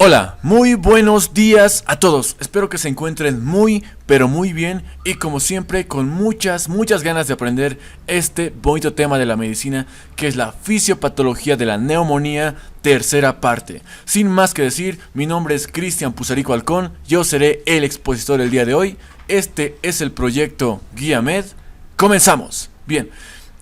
Hola, muy buenos días a todos. Espero que se encuentren muy, pero muy bien y como siempre con muchas ganas de aprender este bonito tema de la medicina que es la fisiopatología de la neumonía, tercera parte. Sin más que decir, mi nombre es Cristian Puzarico Halcón, yo seré el expositor el día de hoy. Este es el proyecto Guía Med. Comenzamos. Bien.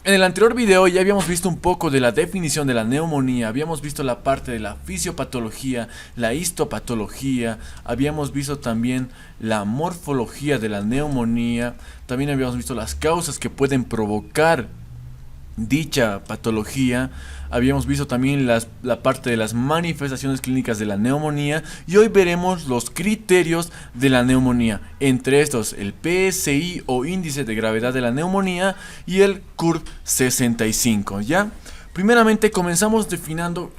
En el anterior video ya habíamos visto un poco de la definición de la neumonía, habíamos visto la parte de la fisiopatología, la histopatología, habíamos visto también la morfología de la neumonía, también habíamos visto las causas que pueden provocar dicha patología, habíamos visto también la parte de las manifestaciones clínicas de la neumonía y hoy veremos los criterios de la neumonía, entre estos el PSI o índice de gravedad de la neumonía y el CURB 65, ¿ya? Primeramente comenzamos definiendo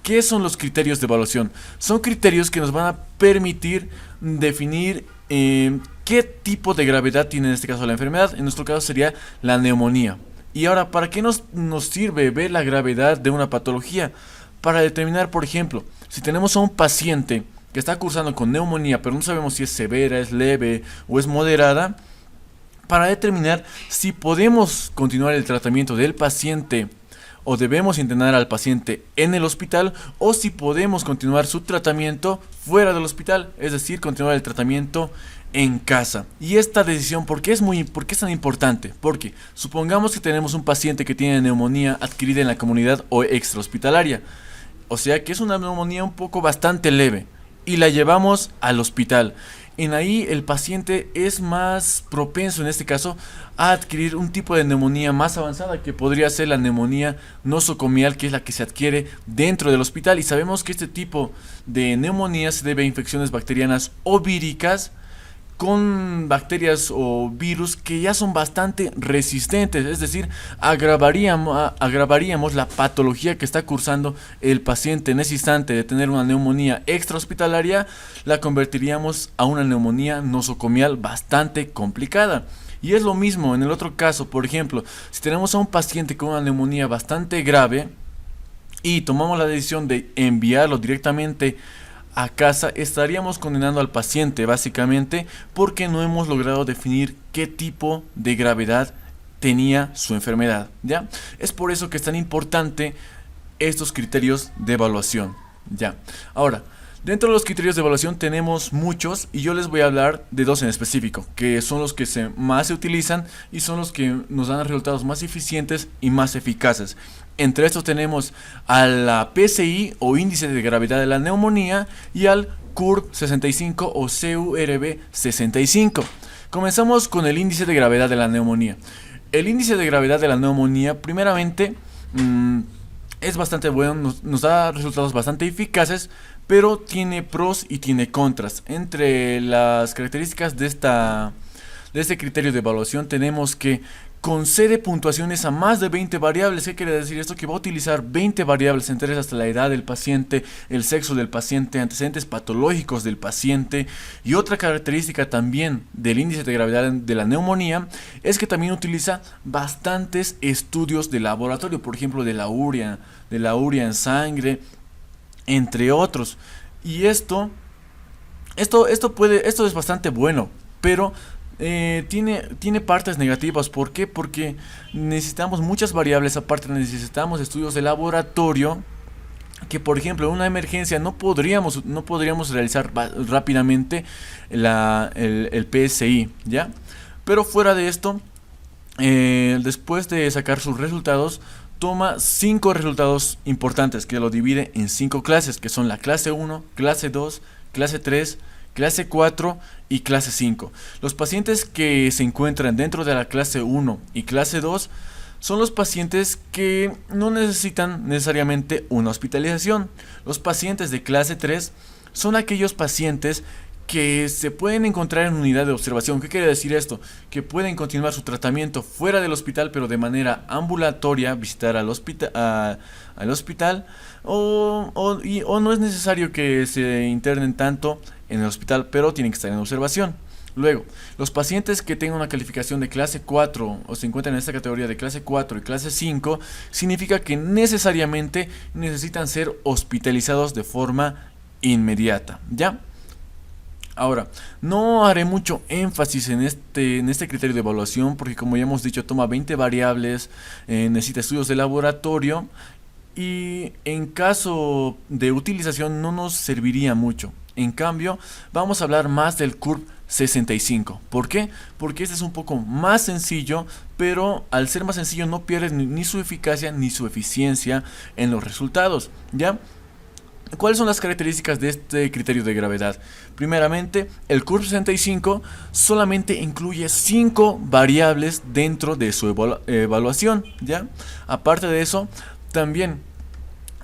qué son los criterios de evaluación. Son criterios que nos van a permitir definir qué tipo de gravedad tiene en este caso la enfermedad. En nuestro caso sería la neumonía. Y ahora, ¿para qué nos sirve ver la gravedad de una patología? Para determinar, por ejemplo, si tenemos a un paciente que está cursando con neumonía, pero no sabemos si es severa, es leve o es moderada, para determinar si podemos continuar el tratamiento del paciente o debemos internar al paciente en el hospital o si podemos continuar su tratamiento fuera del hospital, es decir, continuar el tratamiento en casa. Y esta decisión, ¿por qué es tan importante? Porque supongamos que tenemos un paciente que tiene neumonía adquirida en la comunidad o extrahospitalaria, o sea que es una neumonía un poco bastante leve y la llevamos al hospital. En ahí el paciente es más propenso en este caso a adquirir un tipo de neumonía más avanzada que podría ser la neumonía nosocomial, que es la que se adquiere dentro del hospital, y sabemos que este tipo de neumonía se debe a infecciones bacterianas o víricas con bacterias o virus que ya son bastante resistentes, es decir, agravaríamos la patología que está cursando el paciente en ese instante de tener una neumonía extrahospitalaria, la convertiríamos a una neumonía nosocomial bastante complicada. Y es lo mismo en el otro caso, por ejemplo, si tenemos a un paciente con una neumonía bastante grave y tomamos la decisión de enviarlo directamente a casa, estaríamos condenando al paciente básicamente porque no hemos logrado definir qué tipo de gravedad tenía su enfermedad, ¿ya? Es por eso que es tan importante estos criterios de evaluación, ¿ya? Ahora, dentro de los criterios de evaluación tenemos muchos y yo les voy a hablar de dos en específico, que son los que más se utilizan y son los que nos dan resultados más eficientes y más eficaces. Entre estos tenemos a la PSI o índice de gravedad de la neumonía y al CURB 65 o CURB 65. Comenzamos con el índice de gravedad de la neumonía. El índice de gravedad de la neumonía primeramente es bastante bueno, nos da resultados bastante eficaces, pero tiene pros y tiene contras. Entre las características de este criterio de evaluación tenemos que concede puntuaciones a más de 20 variables. ¿Qué quiere decir esto? Que va a utilizar 20 variables, entre esas hasta la edad del paciente, el sexo del paciente, antecedentes patológicos del paciente. Y otra característica también del índice de gravedad de la neumonía es que también utiliza bastantes estudios de laboratorio, por ejemplo de la urea en sangre, entre otros. Y esto es bastante bueno, pero tiene partes negativas. ¿Por qué? Porque necesitamos muchas variables, aparte necesitamos estudios de laboratorio que, por ejemplo, en una emergencia no podríamos realizar rápidamente el PSI, ¿ya? Pero fuera de esto, después de sacar sus resultados, toma 5 resultados importantes que lo divide en 5 clases, que son la clase 1, clase 2, clase 3, clase 4 y clase 5. Los pacientes que se encuentran dentro de la clase 1 y clase 2 son los pacientes que no necesitan necesariamente una hospitalización. Los pacientes de clase 3 son aquellos pacientes que se pueden encontrar en unidad de observación. ¿Qué quiere decir esto? Que pueden continuar su tratamiento fuera del hospital, pero de manera ambulatoria, visitar al hospital, o no es necesario que se internen tanto en el hospital, pero tienen que estar en observación. Luego, los pacientes que tengan una calificación de clase 4 o se encuentran en esta categoría de clase 4 y clase 5, significa que necesariamente necesitan ser hospitalizados de forma inmediata, ¿ya? Ahora, no haré mucho énfasis en este criterio de evaluación porque, como ya hemos dicho, toma 20 variables, necesita estudios de laboratorio y en caso de utilización no nos serviría mucho. En cambio, vamos a hablar más del CURB 65. ¿Por qué? Porque este es un poco más sencillo, pero al ser más sencillo no pierde ni su eficacia ni su eficiencia en los resultados, ¿ya? ¿Cuáles son las características de este criterio de gravedad? Primeramente, el CURB 65 solamente incluye 5 variables dentro de su evaluación, ¿ya? Aparte de eso, también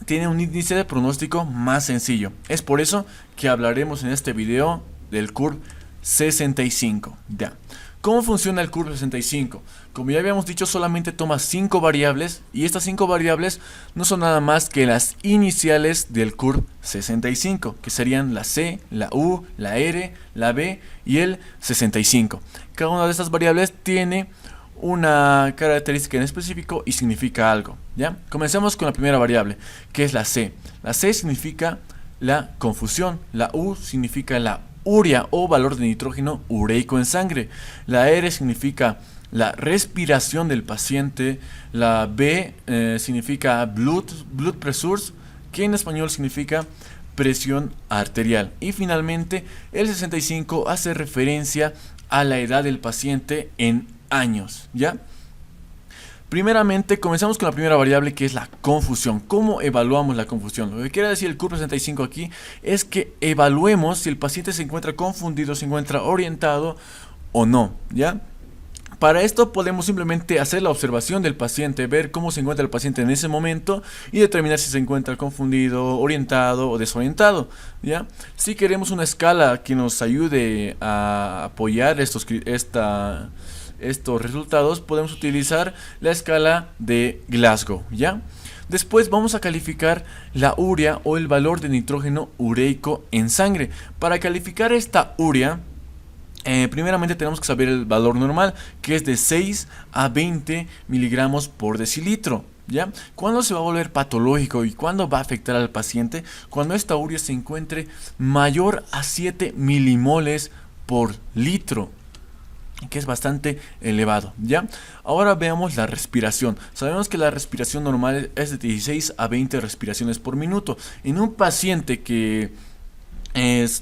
tiene un índice de pronóstico más sencillo. Es por eso que hablaremos en este video del CURB 65, ¿ya? ¿Cómo funciona el CURB 65? Como ya habíamos dicho, solamente toma 5 variables y estas 5 variables no son nada más que las iniciales del CURB 65, que serían la C, la U, la R, la B y el 65. Cada una de estas variables tiene una característica en específico y significa algo, ¿ya? Comencemos con la primera variable, que es la C. La C significa la confusión, la U significa la urea o valor de nitrógeno ureico en sangre, la R significa la respiración del paciente, la B significa blood pressures, que en español significa presión arterial, y finalmente el 65 hace referencia a la edad del paciente en años, ¿ya? Primeramente, comenzamos con la primera variable, que es la confusión. ¿Cómo evaluamos la confusión? Lo que quiere decir el CURB 65 aquí es que evaluemos si el paciente se encuentra confundido, se encuentra orientado o no, ¿ya? Para esto podemos simplemente hacer la observación del paciente, ver cómo se encuentra el paciente en ese momento y determinar si se encuentra confundido, orientado o desorientado, ¿ya? Si queremos una escala que nos ayude a apoyar estos resultados, podemos utilizar la escala de Glasgow, ¿ya? Después vamos a calificar la urea o el valor de nitrógeno ureico en sangre. Para calificar esta urea, primeramente tenemos que saber el valor normal, que es de 6 a 20 miligramos por decilitro, ¿ya? ¿Cuándo se va a volver patológico y cuándo va a afectar al paciente? Cuando esta urea se encuentre mayor a 7 milimoles por litro, que es bastante elevado, ¿ya? Ahora veamos la respiración. Sabemos que la respiración normal es de 16 a 20 respiraciones por minuto. En un paciente que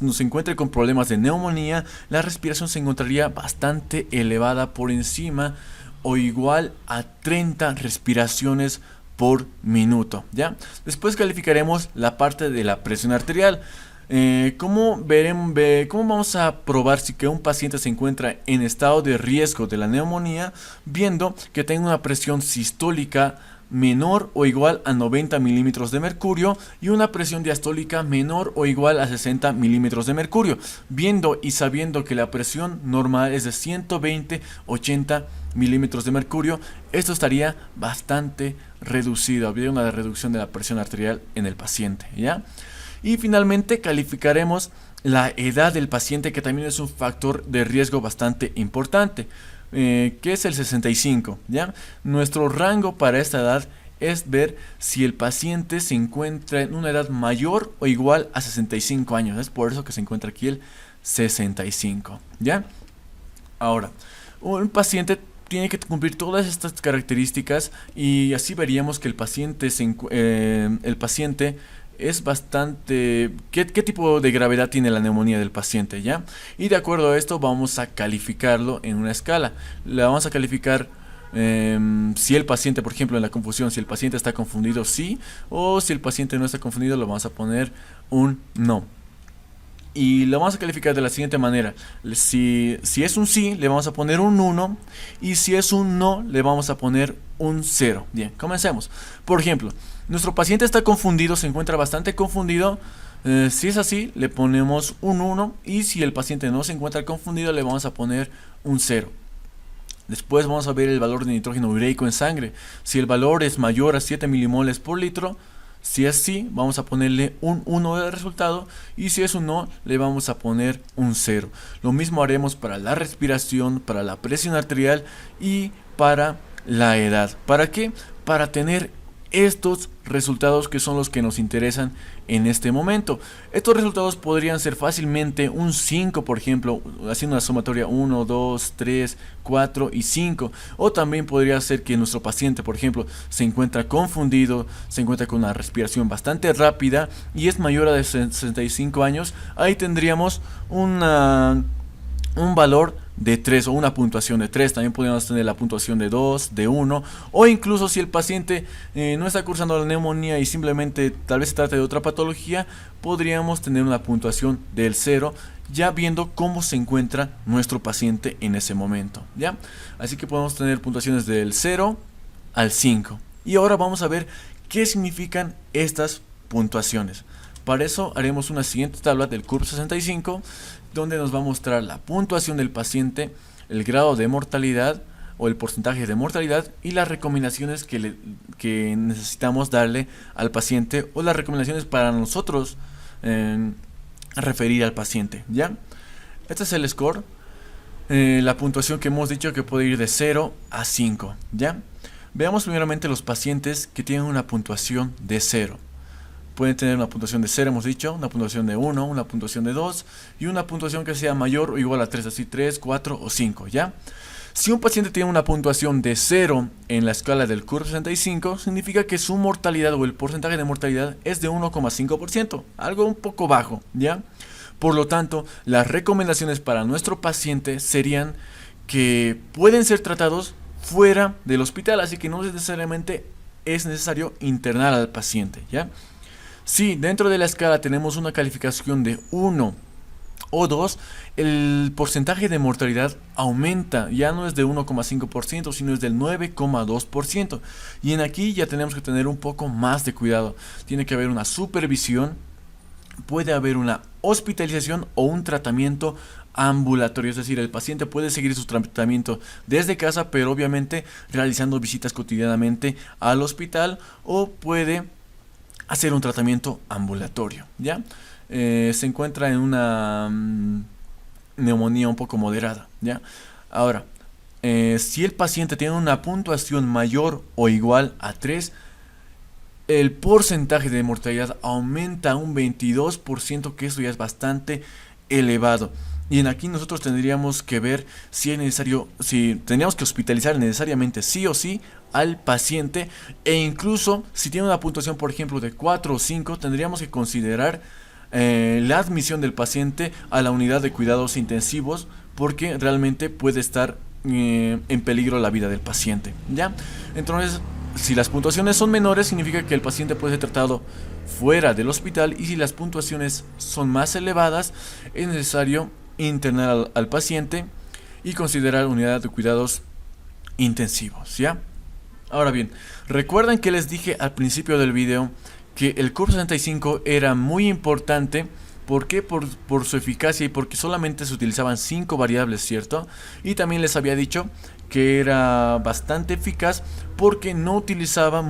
nos encuentre con problemas de neumonía, la respiración se encontraría bastante elevada, por encima o igual a 30 respiraciones por minuto, ¿ya? Después calificaremos la parte de la presión arterial. ¿Cómo vamos a probar si que un paciente se encuentra en estado de riesgo de la neumonía? Viendo que tenga una presión sistólica menor o igual a 90 milímetros de mercurio y una presión diastólica menor o igual a 60 milímetros de mercurio, viendo y sabiendo que la presión normal es de 120-80 milímetros de mercurio. Esto estaría bastante reducido, habría una reducción de la presión arterial en el paciente, ¿ya? Y finalmente calificaremos la edad del paciente, que también es un factor de riesgo bastante importante, que es el 65, ¿ya? Nuestro rango para esta edad es ver si el paciente se encuentra en una edad mayor o igual a 65 años. Es por eso que se encuentra aquí el 65, ¿ya? Ahora, un paciente tiene que cumplir todas estas características y así veríamos que el paciente es bastante... ¿Qué tipo de gravedad tiene la neumonía del paciente, ya? Y de acuerdo a esto vamos a calificarlo en una escala. La vamos a calificar si el paciente, por ejemplo, en la confusión, si el paciente está confundido, sí, o si el paciente no está confundido, lo vamos a poner un no. Y lo vamos a calificar de la siguiente manera. Si es un sí, le vamos a poner un 1. Y si es un no, le vamos a poner un 0. Bien, comencemos. Por ejemplo, nuestro paciente está confundido, se encuentra bastante confundido. Si es así, le ponemos un 1. Y si el paciente no se encuentra confundido, le vamos a poner un 0. Después vamos a ver el valor de nitrógeno ureico en sangre. Si el valor es mayor a 7 milimoles por litro, Si es sí, vamos a ponerle un 1 de resultado, y si es un no, le vamos a poner un 0. Lo mismo haremos para la respiración, para la presión arterial y para la edad. ¿Para qué? Para tener estos resultados que son los que nos interesan en este momento. Estos resultados podrían ser fácilmente un 5, por ejemplo, haciendo una sumatoria 1, 2, 3, 4 y 5. O también podría ser que nuestro paciente, por ejemplo, se encuentra confundido, se encuentra con una respiración bastante rápida y es mayor a 65 años. Ahí tendríamos un valor de 3 o una puntuación de 3. También podríamos tener la puntuación de 2, de 1, o incluso si el paciente no está cursando la neumonía y simplemente tal vez se trata de otra patología, podríamos tener una puntuación del 0, ya viendo cómo se encuentra nuestro paciente en ese momento, ¿ya? Así que podemos tener puntuaciones del 0 al 5. Y ahora vamos a ver qué significan estas puntuaciones. Para eso haremos una siguiente tabla del CURP 65, donde nos va a mostrar la puntuación del paciente, el grado de mortalidad o el porcentaje de mortalidad y las recomendaciones que necesitamos darle al paciente, o las recomendaciones para nosotros referir al paciente, ¿ya? Este es el score, la puntuación que hemos dicho que puede ir de 0 a 5, ¿ya? Veamos primeramente los pacientes que tienen una puntuación de 0. Pueden tener una puntuación de 0, hemos dicho, una puntuación de 1, una puntuación de 2 y una puntuación que sea mayor o igual a 3, así 3, 4 o 5, ¿ya? Si un paciente tiene una puntuación de 0 en la escala del CURP 65, significa que su mortalidad o el porcentaje de mortalidad es de 1,5%, algo un poco bajo, ¿ya? Por lo tanto, las recomendaciones para nuestro paciente serían que pueden ser tratados fuera del hospital, así que no necesariamente es necesario internar al paciente, ¿ya? Si dentro de la escala tenemos una calificación de 1 o 2, el porcentaje de mortalidad aumenta, ya no es de 1,5%, sino es del 9,2%. Y en aquí ya tenemos que tener un poco más de cuidado. Tiene que haber una supervisión, puede haber una hospitalización o un tratamiento ambulatorio, es decir, el paciente puede seguir su tratamiento desde casa, pero obviamente realizando visitas cotidianamente al hospital, o puede hacer un tratamiento ambulatorio, ¿ya? Se encuentra en una neumonía un poco moderada, ¿ya? Ahora, si el paciente tiene una puntuación mayor o igual a 3, el porcentaje de mortalidad aumenta a un 22%, que eso ya es bastante elevado. Y en aquí nosotros tendríamos que ver si es necesario, si tendríamos que hospitalizar necesariamente sí o sí al paciente, e incluso si tiene una puntuación, por ejemplo, de 4 o 5, tendríamos que considerar la admisión del paciente a la unidad de cuidados intensivos, porque realmente puede estar en peligro la vida del paciente, ¿ya? Entonces, si las puntuaciones son menores, significa que el paciente puede ser tratado fuera del hospital, y si las puntuaciones son más elevadas, es necesario internar al paciente y considerar unidad de cuidados intensivos, ¿ya? Ahora bien, recuerdan que les dije al principio del video que el CURP 65 era muy importante. ¿Por qué? Por su eficacia y porque solamente se utilizaban 5 variables, ¿cierto? Y también les había dicho que era bastante eficaz porque no utilizaba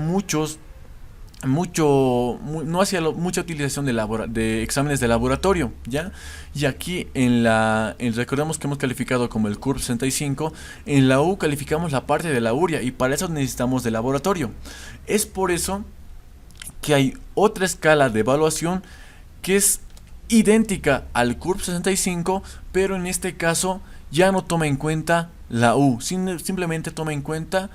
no hacía mucha utilización de exámenes de laboratorio, ¿ya? Y aquí recordemos que hemos calificado como el CURP 65, en la U calificamos la parte de la urea, y para eso necesitamos de laboratorio. Es por eso que hay otra escala de evaluación que es idéntica al CURP 65, pero en este caso ya no toma en cuenta la U, simplemente toma en cuenta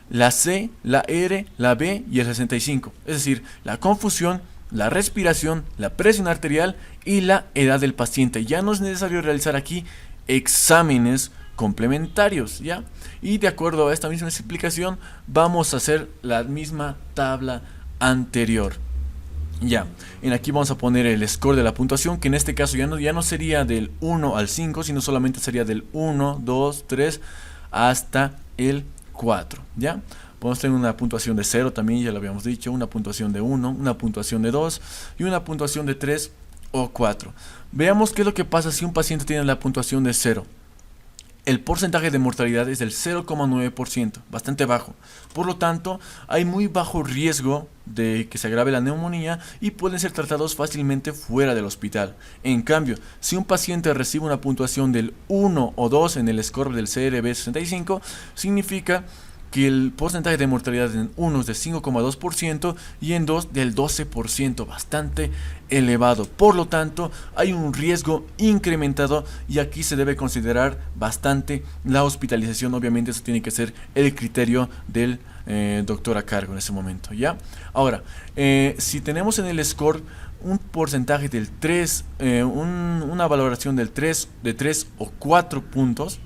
la C, la R, la B y el 65, es decir, la confusión, la respiración, la presión arterial y la edad del paciente. Ya no es necesario realizar aquí exámenes complementarios, ¿ya? Y de acuerdo a esta misma explicación, vamos a hacer la misma tabla anterior. Ya, en aquí vamos a poner el score de la puntuación, que en este caso ya no sería del 1 al 5, sino solamente sería del 1, 2, 3 hasta el 4, ¿ya? Podemos tener una puntuación de 0 también, ya lo habíamos dicho, una puntuación de 1, una puntuación de 2 y una puntuación de 3 o 4. Veamos qué es lo que pasa si un paciente tiene la puntuación de 0. el porcentaje de mortalidad es del 0,9%, bastante bajo. Por lo tanto, hay muy bajo riesgo de que se agrave la neumonía y pueden ser tratados fácilmente fuera del hospital. En cambio, si un paciente recibe una puntuación del 1 o 2 en el score del CRB65, significa que el porcentaje de mortalidad en 1 es de 5,2% y en 2 del 12%, bastante elevado. Por lo tanto, hay un riesgo incrementado y aquí se debe considerar bastante la hospitalización. Obviamente eso tiene que ser el criterio del doctor a cargo en ese momento, ¿ya? Ahora, si tenemos en el score un porcentaje del 3, una valoración del 3, de 3 o 4 puntos,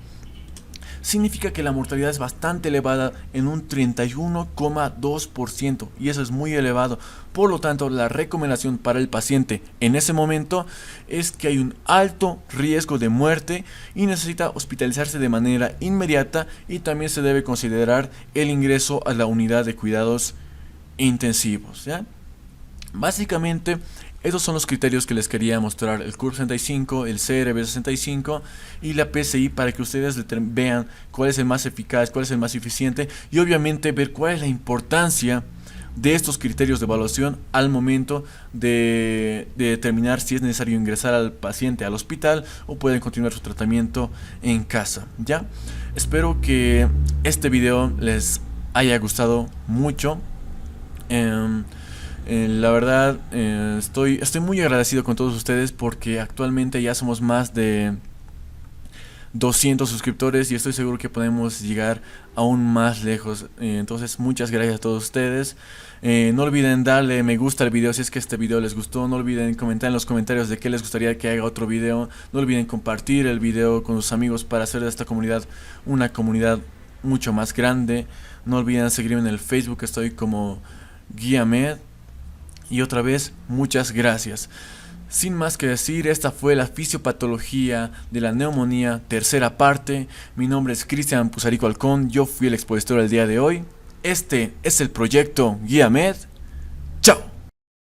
significa que la mortalidad es bastante elevada en un 31,2% y eso es muy elevado. Por lo tanto, la recomendación para el paciente en ese momento es que hay un alto riesgo de muerte y necesita hospitalizarse de manera inmediata, y también se debe considerar el ingreso a la unidad de cuidados intensivos, ¿ya? Básicamente, esos son los criterios que les quería mostrar: el CURB-65, el CRB65 y la PCI, para que ustedes vean cuál es el más eficaz, cuál es el más eficiente, y obviamente ver cuál es la importancia de estos criterios de evaluación al momento de determinar si es necesario ingresar al paciente al hospital o pueden continuar su tratamiento en casa, ¿ya? Espero que este video les haya gustado mucho. La verdad, estoy muy agradecido con todos ustedes, porque actualmente ya somos más de 200 suscriptores y estoy seguro que podemos llegar aún más lejos. Entonces, muchas gracias a todos ustedes. No olviden darle me gusta al video si es que este video les gustó. No olviden comentar en los comentarios de qué les gustaría que haga otro video. No olviden compartir el video con sus amigos para hacer de esta comunidad una comunidad mucho más grande. No olviden seguirme en el Facebook, estoy como GuiaMed. Y otra vez, muchas gracias. Sin más que decir, esta fue la fisiopatología de la neumonía, tercera parte. Mi nombre es Cristian Pusarico Halcón, yo fui el expositor el día de hoy. Este es el proyecto GuiaMed.